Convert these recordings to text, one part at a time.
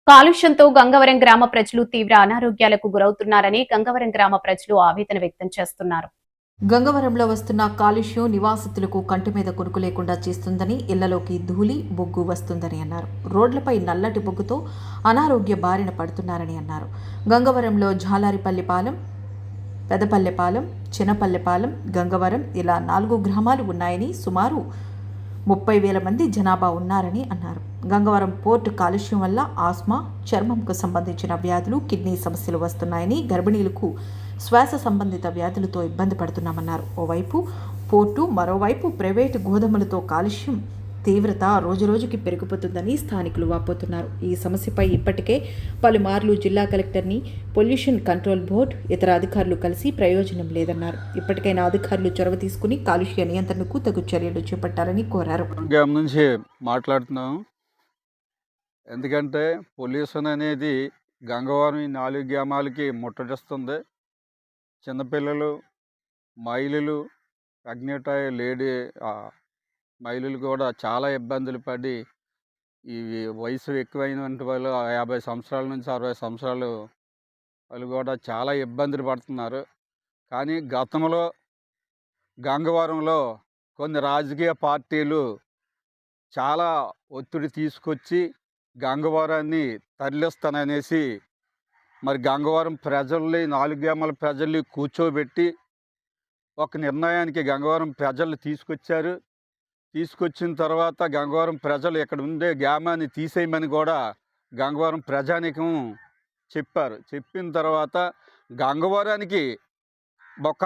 కాలుష్యంతో గంగవరం గ్రామ ప్రజలు తీవ్ర అనారోగ్యాలకు గురవుతున్నారని గంగవరం గ్రామ ప్రజలు ఆవేదన వ్యక్తం చేస్తున్నారు. గంగవరంలో వస్తున్న కాలుష్యం నివాసితులకు కంటి మీద కొనుకు లేకుండా చేస్తుందని, ఇళ్లలోకి ధూళి బొగ్గు వస్తుందని అన్నారు. రోడ్లపై నల్లటి బొగ్గుతో అనారోగ్య బారిన పడుతున్నారని అన్నారు. గంగవరంలో జాలారిపల్లిపాలెం, పెదపల్లెపాలెం, చినపల్లెపాలెం, గంగవరం ఇలా 4 గ్రామాలు ఉన్నాయని, సుమారు 30,000 మంది జనాభా ఉన్నారని అన్నారు. గంగవరం పోర్టు కాలుష్యం వల్ల ఆస్మా, చర్మంకు సంబంధించిన వ్యాధులు, కిడ్నీ సమస్యలు వస్తున్నాయని, గర్భిణీలకు శ్వాస సంబంధిత వ్యాధులతో ఇబ్బంది పడుతున్నామన్నారు. ఓవైపు పోర్టు, మరోవైపు ప్రైవేటు గోదాములతో కాలుష్యం తీవ్రత రోజురోజుకి పెరిగిపోతుందని స్థానికులు వాపోతున్నారు. ఈ సమస్యపై ఇప్పటికే పలుమార్లు జిల్లా కలెక్టర్ని, పొల్యూషన్ కంట్రోల్ బోర్డు, ఇతర అధికారులు కలిసి ప్రయోజనం లేదన్నారు. ఇప్పటికైనా అధికారులు చొరవ తీసుకుని కాలుష్య నియంత్రణకు తగు చర్యలు చేపట్టాలని కోరారు. నుంచి మాట్లాడుతున్నాం. ఎందుకంటే పొల్యూషన్ అనేది గంగవరం 4 గ్రామాలకి ముట్టడిస్తుంది. చిన్నపిల్లలు, మహిళలు, ప్రెగ్నెంట్ మహిళలు కూడా చాలా ఇబ్బందులు పడి, ఈ వయసు ఎక్కువైనటువంటి వాళ్ళు 50 సంవత్సరాల నుంచి 60 సంవత్సరాలు వాళ్ళు కూడా చాలా ఇబ్బందులు పడుతున్నారు. కానీ గతంలో గంగవరంలో కొన్ని రాజకీయ పార్టీలు చాలా ఒత్తిడి తీసుకొచ్చి గంగవరాన్ని తరలిస్తాననేసి మరి గంగవరం ప్రజల్ని 4 గ్రామాల ప్రజల్ని కూర్చోబెట్టి ఒక నిర్ణయానికి గంగవరం ప్రజలు తీసుకొచ్చారు. తీసుకొచ్చిన తర్వాత గంగవరం ప్రజలు ఇక్కడ ఉండే గ్రామాన్ని తీసేయమని కూడా గంగవరం ప్రజానీకం చెప్పారు. చెప్పిన తర్వాత గంగవరానికి ఒక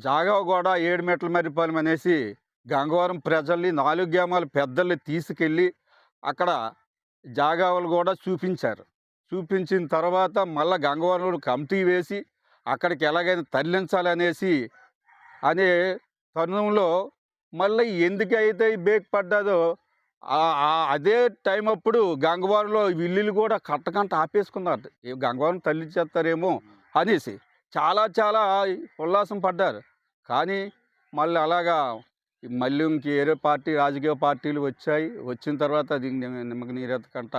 జాగా కూడా 7 మీటర్ల మరిపాలెం అనేసి గంగవరం ప్రజల్ని 4 గ్రామాల పెద్దల్ని తీసుకెళ్ళి అక్కడ జాగాలు కూడా చూపించారు. చూపించిన తర్వాత మళ్ళీ గంగవరంలో కమిటీ వేసి అక్కడికి ఎలాగైనా తరలించాలనేసి అనే తరుణంలో మళ్ళీ ఎందుకైతే బ్రేక్ పడ్డాదో అదే టైం అప్పుడు గంగవరంలో ఇల్లులు కూడా కట్టకంట ఆపేసుకున్నారు. గంగవరం తరలించేస్తారేమో అనేసి చాలా చాలా ఉల్లాసం పడ్డారు. కానీ మళ్ళీ అలాగా మళ్ళీ ఇంక వేరే రాజకీయ పార్టీలు వచ్చాయి. వచ్చిన తర్వాత అది నిమ్మక నీరెత్తకంట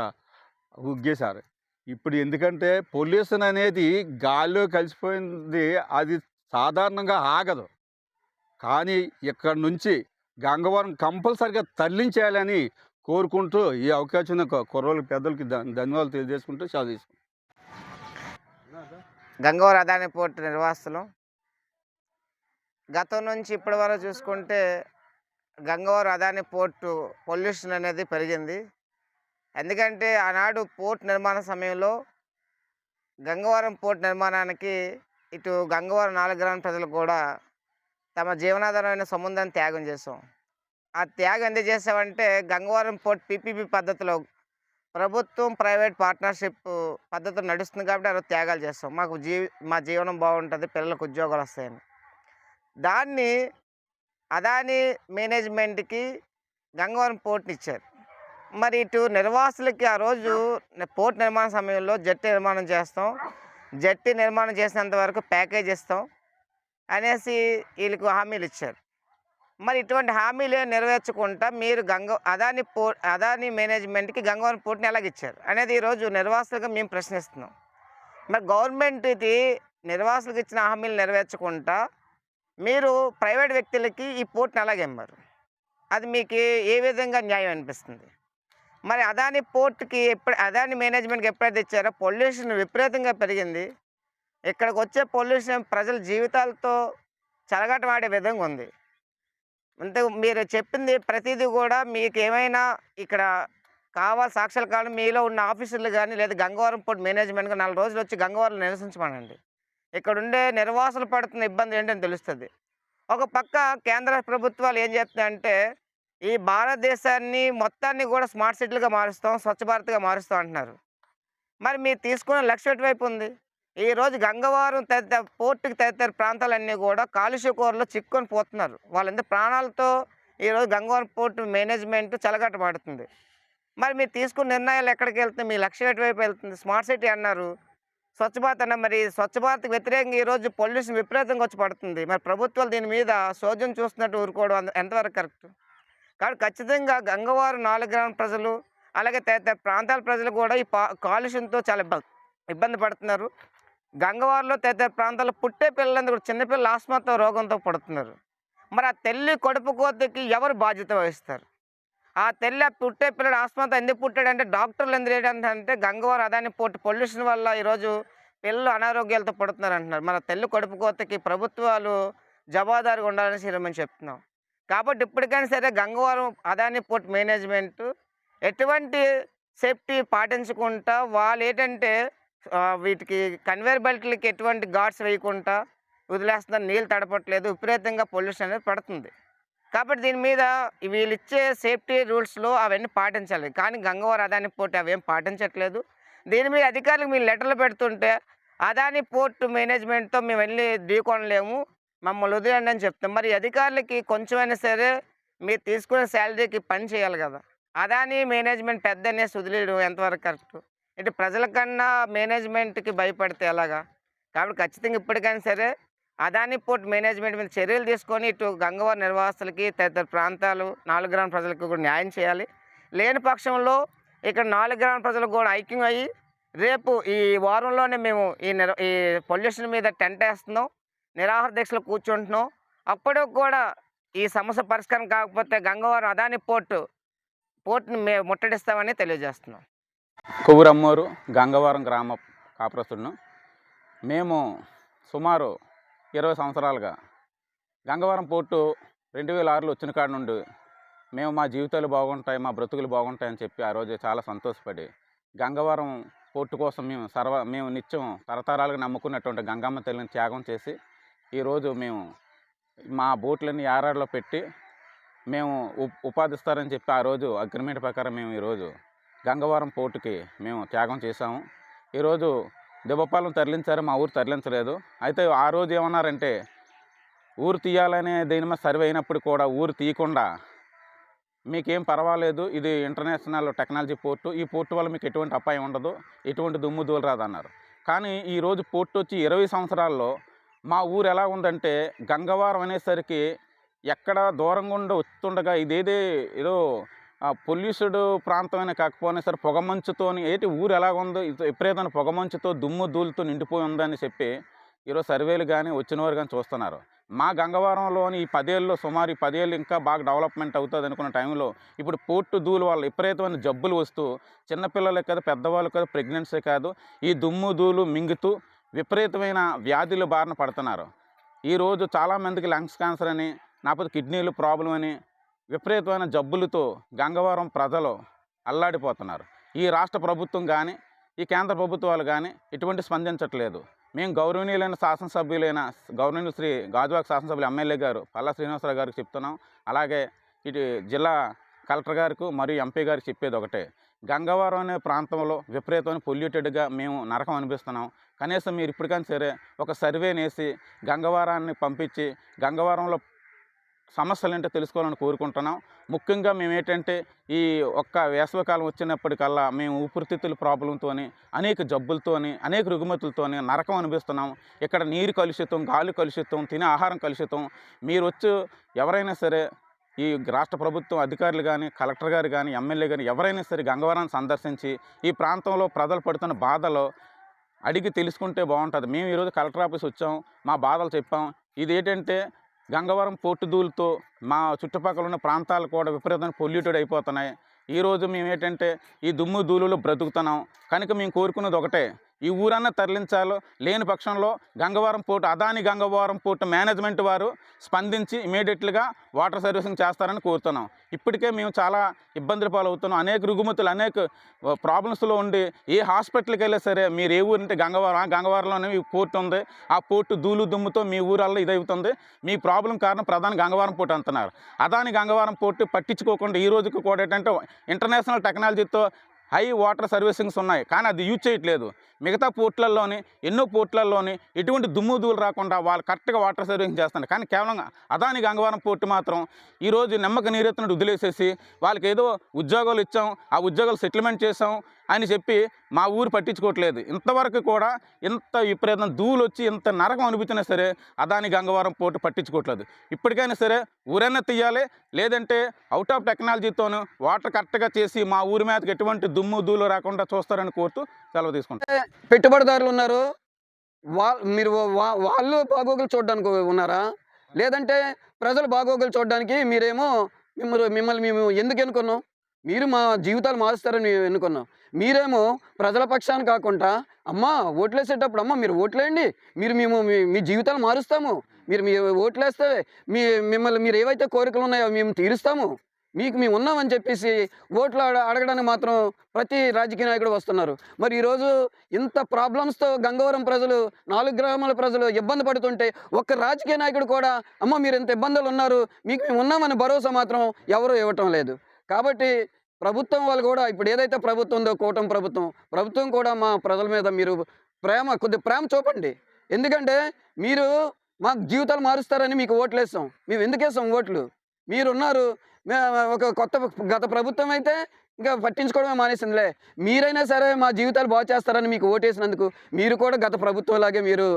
ఉగ్గేశారు. ఇప్పుడు ఎందుకంటే పొల్యూషన్ అనేది గాల్లో కలిసిపోయింది, అది సాధారణంగా ఆగదు. కానీ ఇక్కడ నుంచి గంగవరం కంపల్సరిగా తరలించేయాలని కోరుకుంటూ ఈ అవకాశం కుర్రోళ్ళకి పెద్దలకి ధన్యవాదాలు తెలియజేసుకుంటూ చదివిస్తాం. గంగవరం అదాని పోర్టు నిర్వాసితులు గతం నుంచి ఇప్పటి వరకు చూసుకుంటే గంగవరం అదాని పోర్టు పొల్యూషన్ అనేది పెరిగింది. ఎందుకంటే ఆనాడు పోర్ట్ నిర్మాణ సమయంలో గంగవరం పోర్ట్ నిర్మాణానికి ఇటు గంగవరం 4 గ్రామాల ప్రజలు కూడా తమ జీవనాధారమైన సముద్రాన్ని త్యాగం చేసాం. ఆ త్యాగం ఎందుకు చేసామంటే గంగవరం పోర్ట్ పీపీపీ పద్ధతిలో ప్రభుత్వం ప్రైవేట్ పార్ట్నర్షిప్ పద్ధతిలో నడుస్తుంది కాబట్టి ఆ త్యాగాలు చేస్తాం. మా జీవనం బాగుంటుంది, పిల్లలకు ఉద్యోగాలు వస్తాయని. దాన్ని అదాని మేనేజ్మెంట్కి గంగవరం పోర్ట్ని ఇచ్చారు. మరి ఇటు నిర్వాసులకి ఆ రోజు పోర్ట్ నిర్మాణ సమయంలో జట్టి నిర్మాణం చేస్తాం, జట్టి నిర్మాణం చేసినంత వరకు ప్యాకేజ్ ఇస్తాం అనేసి వీళ్ళకు హామీలు ఇచ్చారు. మరి ఇటువంటి హామీలు నెరవేర్చకుండా మీరు అదాని మేనేజ్మెంట్కి గంగవరం పోర్ట్ని ఎలాగిచ్చారు అనేది ఈరోజు నిర్వాసులుగా మేము ప్రశ్నిస్తున్నాం. మరి గవర్నమెంట్ ఇది నిర్వాసులకు ఇచ్చిన హామీలు నెరవేర్చకుండా మీరు ప్రైవేట్ వ్యక్తులకి ఈ పోర్ట్ని ఎలాగెమ్మారు? అది మీకు ఏ విధంగా న్యాయం అనిపిస్తుంది? మరి అదాని పోర్ట్కి అదాని మేనేజ్మెంట్కి ఎప్పుడైతే ఇచ్చారో పొల్యూషన్ విపరీతంగా పెరిగింది. ఇక్కడికి వచ్చే పొల్యూషన్ ప్రజల జీవితాలతో చెలగాటమాడే విధంగా ఉంది. అంటే మీరు చెప్పింది ప్రతిదీ కూడా మీకు ఏమైనా ఇక్కడ సాక్ష్యాలు కానీ మీలో ఉన్న ఆఫీసర్లు కానీ లేదా గంగవరం పోర్ట్ మేనేజ్మెంట్గా 4 రోజులు వచ్చి గంగవరం నివసించమనండి. ఇక్కడ ఉండే నిర్వాసులు పడుతున్న ఇబ్బంది ఏంటని తెలుస్తుంది. ఒక పక్క కేంద్ర ప్రభుత్వాలు ఏం చెప్తున్నాయంటే ఈ భారతదేశాన్ని మొత్తాన్ని కూడా స్మార్ట్ సిటీలుగా మారుస్తాం, స్వచ్ఛ భారత్గా మారుస్తాం అంటున్నారు. మరి మీరు తీసుకున్న లక్ష్యం ఎటువైపు ఉంది? ఈరోజు గంగవరం తదితర పోర్టుకి తదితర ప్రాంతాలన్నీ కూడా కాలుష్య కూరలో చిక్కుకొని పోతున్నారు. వాళ్ళందరూ ప్రాణాలతో ఈరోజు గంగవరం పోర్టు మేనేజ్మెంట్ చెలగట్టబడుతుంది. మరి మీరు తీసుకున్న నిర్ణయాలు ఎక్కడికి వెళ్తుంది? మీ లక్ష్యం ఎటువైపు వెళ్తుంది? స్మార్ట్ సిటీ అన్నారు, స్వచ్ఛ భారత్ అన్న, మరి స్వచ్ఛ భారత్కి వ్యతిరేకంగా ఈరోజు పొల్యూషన్ విపరీతంగా వచ్చి పడుతుంది. మరి ప్రభుత్వాలు దీని మీద సోద్యం చూస్తున్నట్టు ఊరుకోవడం ఎంతవరకు కరెక్ట్? కాబట్టి ఖచ్చితంగా గంగవరం 4 గ్రామాల ప్రజలు అలాగే తదితర ప్రాంతాల ప్రజలు కూడా ఈ కాలుష్యంతో చాలా ఇబ్బంది పడుతున్నారు. గంగవారంలో తదితర ప్రాంతాల్లో పుట్టే పిల్లలందరూ కూడా చిన్నపిల్లలు ఆస్మాతో రోగంతో పడుతున్నారు. మరి ఆ తల్లి కడుపు కోతకి ఎవరు బాధ్యత వహిస్తారు? ఆ తల్లి ఆ పుట్టే పిల్లడు ఆస్మాతో ఎందుకు పుట్టాడంటే డాక్టర్లు ఎందుకు ఏంటంటే గంగవారం అదాని పోర్ట్ పొల్యూషన్ వల్ల ఈరోజు పిల్లలు అనారోగ్యాలతో పడుతున్నారు అంటున్నారు. మన తల్లి కడుపు కోతకి ప్రభుత్వాలు జవాబుదారీగా ఉండాలని మేము చెప్తున్నాం. కాబట్టి ఇప్పటికైనా సరే గంగవారం అదాని పోర్ట్ మేనేజ్మెంట్ ఎటువంటి సేఫ్టీ పాటించకుండా వాళ్ళు ఏంటంటే వీటికి కన్వేయర్ బెల్ట్లకి ఎటువంటి గార్డ్స్ వేయకుండా వదిలేస్తున్నారు. నీళ్ళు తడపట్లేదు, విపరీతంగా పొల్యూషన్ అనేది పడుతుంది. కాబట్టి దీని మీద వీళ్ళు ఇచ్చే సేఫ్టీ రూల్స్లో అవన్నీ పాటించాలి. కానీ గంగవారం అదాని పోర్ట్ అవేం పాటించట్లేదు. దీని మీద అధికారులకు మీరు లెటర్లు పెడుతుంటే అదాని పోర్ట్ మేనేజ్మెంట్తో మేము వెళ్ళి ఢీకొనలేము, మమ్మల్ని వదిలేండి అని చెప్తాం. మరి అధికారులకి కొంచెమైనా సరే మీరు తీసుకునే శాలరీకి పని చేయాలి కదా. అదాని మేనేజ్మెంట్ పెద్దనే వదిలేయడం ఎంతవరకు కరెక్ట్? ఇటు ప్రజల కన్నా మేనేజ్మెంట్కి భయపడితే ఎలాగా? కాబట్టి ఖచ్చితంగా ఇప్పటికైనా సరే అదాని పోర్ట్ మేనేజ్మెంట్ మీద చర్యలు తీసుకొని ఇటు గంగవారం నిర్వాసితులకి తదితర ప్రాంతాలు 4 గ్రామ ప్రజలకు కూడా న్యాయం చేయాలి. లేని పక్షంలో ఇక్కడ 4 గ్రామ ప్రజలు కూడా ఐక్యం అయ్యి రేపు ఈ వారంలోనే మేము ఈ పొల్యూషన్ మీద టెంట్ వేస్తున్నాం, నిరాహార దీక్షలు కూర్చుంటున్నాం. అప్పటికి కూడా ఈ సమస్య పరిష్కారం కాకపోతే గంగవారం అదాని పోర్ట్ని మేము ముట్టడిస్తామని తెలియజేస్తున్నాం. కొవ్వూరమ్మోరు గంగవారం గ్రామ కాపురస్తుడును. మేము సుమారు 20 సంవత్సరాలుగా గంగవారం పోర్టు 2006లో వచ్చిన కాడ నుండి మేము మా జీవితాలు బాగుంటాయి, మా బ్రతుకులు బాగుంటాయని చెప్పి ఆ రోజు చాలా సంతోషపడి గంగవారం పోర్టు కోసం మేము నిత్యం తరతరాలుగా నమ్ముకున్నటువంటి గంగమ్మ తల్లిని త్యాగం చేసి ఈరోజు మేము మా బోట్లన్నీ యారాడలో పెట్టి మేము ఉపాధిస్తారని చెప్పి ఆ రోజు అగ్రిమెంట్ ప్రకారం మేము ఈరోజు గంగవారం పోర్టుకి మేము త్యాగం చేశాము. ఈరోజు దిబ్బపాలెం తరలించారు, మా ఊరు తరలించలేదు. అయితే ఆ రోజు ఏమన్నారంటే ఊరు తీయాలనే దీని మీద సర్వే అయినప్పుడు కూడా ఊరు తీయకుండా మీకేం పర్వాలేదు, ఇది ఇంటర్నేషనల్ టెక్నాలజీ పోర్టు, ఈ పోర్టు వల్ల మీకు ఎటువంటి అపాయం ఉండదు, ఎటువంటి దుమ్ము దూలు రాదన్నారు. కానీ ఈరోజు పోర్టు వచ్చి 20 సంవత్సరాల్లో మా ఊరు ఎలా ఉందంటే గంగవారం అనేసరికి ఎక్కడ దూరంగా ఉండి వస్తుండగా ఏదో పొల్యూషడ్ ప్రాంతమైనా కాకపోయినా సరే పొగమంచుతోని ఊరు ఎలాగుందో విపరీతమైన పొగమంచుతో దుమ్ము ధూళితో నిండిపోయి ఉందని చెప్పి ఈరోజు సర్వేలు కానీ వచ్చినవారు కానీ చూస్తున్నారు. మా గంగవారంలోని ఈ 10 ఏళ్ళలో సుమారు ఈ 10 ఏళ్ళు ఇంకా బాగా డెవలప్మెంట్ అవుతుంది అనుకున్న టైంలో ఇప్పుడు పోర్టు ధూళి వల్ల విపరీతమైన జబ్బులు వస్తూ చిన్నపిల్లలే కాదు, పెద్దవాళ్ళు కాదు, ప్రెగ్నెన్సీ కాదు, ఈ దుమ్ము ధూళి మింగుతూ విపరీతమైన వ్యాధుల బారిన పడుతున్నారు. ఈరోజు చాలామందికి లంగ్స్ క్యాన్సర్ అని, లేకపోతే కిడ్నీలు ప్రాబ్లం అని విపరీతమైన జబ్బులతో గంగవారం ప్రజలు అల్లాడిపోతున్నారు. ఈ రాష్ట్ర ప్రభుత్వం కానీ ఈ కేంద్ర ప్రభుత్వాలు కానీ ఇటువంటి స్పందించట్లేదు. మేము గౌరవనీయులైన శాసనసభ్యులైన గౌరవనీయులు శ్రీ గాజువాక శాసనసభ్యులు ఎమ్మెల్యే గారు పల్లా శ్రీనివాసరావు గారికి చెప్తున్నాం. అలాగే ఇటు జిల్లా కలెక్టర్ గారికి మరియు ఎంపీ గారికి చెప్పేది ఒకటే, గంగవారం అనే ప్రాంతంలో విపరీతమైన పొల్యూటెడ్గా మేము నరకం అనిపిస్తున్నాం. కనీసం మీరు ఇప్పటికైనా సరే ఒక సర్వేనేసి గంగవారాన్ని పంపించి గంగవారంలో సమస్యలు ఏంటో తెలుసుకోవాలని కోరుకుంటున్నాం. ముఖ్యంగా మేము ఏంటంటే ఈ వేసవికాలం వచ్చినప్పటికల్లా మేము ఊపిరితిత్తుల ప్రాబ్లంతోని, అనేక జబ్బులతోని, అనేక రుగ్మతులతోని నరకం అనిపిస్తున్నాం. ఇక్కడ నీరు కలుషితం, గాలి కలుషితం, తినే ఆహారం కలుషితం. మీరు వచ్చి ఎవరైనా సరే ఈ రాష్ట్ర ప్రభుత్వం అధికారులు కానీ, కలెక్టర్ గారు కానీ, ఎమ్మెల్యే కానీ ఎవరైనా సరే గంగవరాన్ని సందర్శించి ఈ ప్రాంతంలో ప్రజలు పడుతున్న బాధలు అడిగి తెలుసుకుంటే బాగుంటుంది. మేము ఈరోజు కలెక్టర్ ఆఫీస్ వచ్చాం, మా బాధలు చెప్పాం. ఇదేంటంటే గంగవరం పోర్టు ధూళితో మా చుట్టుపక్కల ఉన్న ప్రాంతాలు కూడా విపరీతంగా పొల్యూటెడ్ అయిపోతున్నాయి. ఈరోజు మేము ఏంటంటే ఈ దుమ్ము ధూళిలో బ్రతుకుతున్నాం. కనుక మేము కోరుకున్నది ఒకటే, ఈ ఊరన్నా తరలించాలో, లేని పక్షంలో గంగవారం పోర్టు అదాని గంగవారం పోర్టు మేనేజ్మెంట్ వారు స్పందించి ఇమీడియట్గా వాటర్ సర్వీసింగ్ చేస్తారని కోరుతున్నాం. ఇప్పటికే మేము చాలా ఇబ్బందుల పాలవుతున్నాం. అనేక రుగ్మతులు, అనేక ప్రాబ్లమ్స్లో ఉండి ఏ హాస్పిటల్కి వెళ్ళా సరే మీరు ఏ ఊరంటే గంగవారంలోనే ఈ పోర్టు ఉంది, ఆ పోర్టు ధూళి దుమ్ముతో మీ ఊరల్లో ఇదవుతుంది, మీ ప్రాబ్లం కారణం ప్రధాన గంగవారం పోర్టు అంటున్నారు. అదాని గంగవారం పోర్టు పట్టించుకోకుండా ఈ రోజుకి కూడా ఏంటంటే ఇంటర్నేషనల్ టెక్నాలజీతో హై వాటర్ సర్వీసింగ్స్ ఉన్నాయి, కానీ అది యూజ్ చేయట్లేదు. మిగతా పోర్ట్లలోని ఎన్నో పోర్ట్లలోని ఎటువంటి దుమ్ము ధూళి రాకుండా వాళ్ళు కరెక్ట్గా వాటర్ సర్వీసింగ్ చేస్తున్నారు. కానీ కేవలం అదాని గంగవారం పోర్టు మాత్రం ఈరోజు నిమ్మక నీరెత్తినట్టు వదిలేసేసి వాళ్ళకి ఏదో ఉద్యోగాలు ఇచ్చాం, ఆ ఉద్యోగాలు సెటిల్మెంట్ చేసాం అని చెప్పి మా ఊరు పట్టించుకోవట్లేదు. ఇంతవరకు కూడా ఇంత విపరీతం ధూళి వచ్చి ఇంత నరకం అనిపించినా సరే అదాని గంగవరం పోర్టు పట్టించుకోవట్లేదు. ఇప్పటికైనా సరే ఊరైనా తీయాలి, లేదంటే అవుట్ ఆఫ్ టెక్నాలజీతోను వాటర్ కరెక్ట్గా చేసి మా ఊరి మీదకి ఎటువంటి దుమ్ము ధూళి రాకుండా చూస్తారని కోరుతూ సెలవు తీసుకుంటాం. పెట్టుబడిదారులు ఉన్నారు, మీరు వాళ్ళు బాగోగులు చూడడానికి ఉన్నారా, లేదంటే ప్రజలు బాగోగులు చూడడానికి మీరేమో మిమ్మల్ని మేము ఎందుకు ఎన్నుకున్నాం? మీరు మా జీవితాలు మారుస్తారని మేము ఎన్నుకున్నాం. మీరేమో ప్రజల పక్షాన్ని కాకుండా అమ్మ ఓట్లేసేటప్పుడు అమ్మ మీరు ఓట్లేయండి, మేము మీ జీవితాలు మారుస్తాము, మీరు ఓట్లేస్తే మిమ్మల్ని మీరు ఏవైతే కోరికలు ఉన్నాయో మేము తీరుస్తాము, మేము ఉన్నామని చెప్పేసి ఓట్లు అడగడానికి మాత్రం ప్రతి రాజకీయ నాయకుడు వస్తున్నారు. మరి ఈరోజు ఇంత ప్రాబ్లమ్స్తో గంగవరం ప్రజలు 4 గ్రామాల ప్రజలు ఇబ్బంది పడుతుంటే ఒక్క రాజకీయ నాయకుడు కూడా అమ్మ మీరు ఇంత ఇబ్బందులు ఉన్నారు, మేము ఉన్నామని భరోసా మాత్రం ఎవరు ఇవ్వటం లేదు. కాబట్టి ప్రభుత్వం వాళ్ళు కూడా ఇప్పుడు ఏదైతే ప్రభుత్వం ఉందో కూటమి ప్రభుత్వం కూడా మా ప్రజల మీద మీరు కొద్ది ప్రేమ చూపండి. ఎందుకంటే మీరు మా జీవితాలు మారుస్తారని మీకు ఓట్లు వేస్తాం. మేము ఎందుకు వేస్తాం ఓట్లు? మీరున్నారు. ఒక గత ప్రభుత్వం అయితే ఇంకా పట్టించుకోవడమే మానేసిందిలే. మీరైనా సరే మా జీవితాలు బాగు చేస్తారని మీకు ఓటేసినందుకు మీరు కూడా గత ప్రభుత్వం లాగే మీరు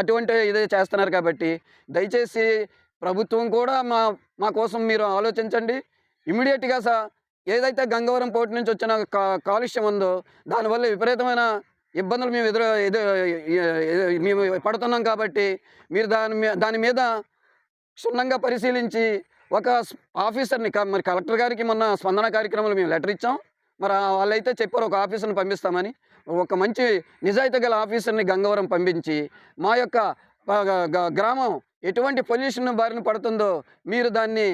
అటువంటి ఇదే చేస్తున్నారు. కాబట్టి దయచేసి ప్రభుత్వం కూడా మా కోసం మీరు ఆలోచించండి. ఇమీడియట్గా ఏదైతే గంగవరం పోర్టు నుంచి వచ్చిన కాలుష్యం ఉందో దానివల్ల విపరీతమైన ఇబ్బందులు మేము పడుతున్నాం. కాబట్టి మీరు దాని మీద క్షుణ్ణంగా పరిశీలించి ఒక ఆఫీసర్ని మరి కలెక్టర్ గారికి మొన్న స్పందన కార్యక్రమంలో మేము లెటర్ ఇచ్చాం. మరి వాళ్ళైతే చెప్పారు ఒక ఆఫీసర్ని పంపిస్తామని. ఒక మంచి నిజాయితీ గల ఆఫీసర్ని గంగవరం పంపించి మా యొక్క గ్రామం ఎటువంటి పొల్యూషన్ బారిన పడుతుందో మీరు దాన్ని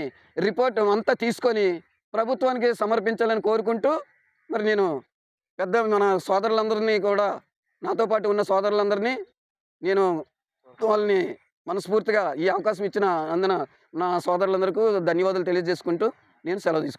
రిపోర్ట్ అంతా తీసుకొని ప్రభుత్వానికి సమర్పించాలని కోరుకుంటూ, మరి నేను మన సోదరులందరినీ కూడా నాతో పాటు ఉన్న సోదరులందరినీ నేను వాళ్ళని మనస్ఫూర్తిగా ఈ అవకాశం ఇచ్చిన నా సోదరులందరికీ ధన్యవాదాలు తెలియజేసుకుంటూ నేను సెలవు తీసుకుంటాను.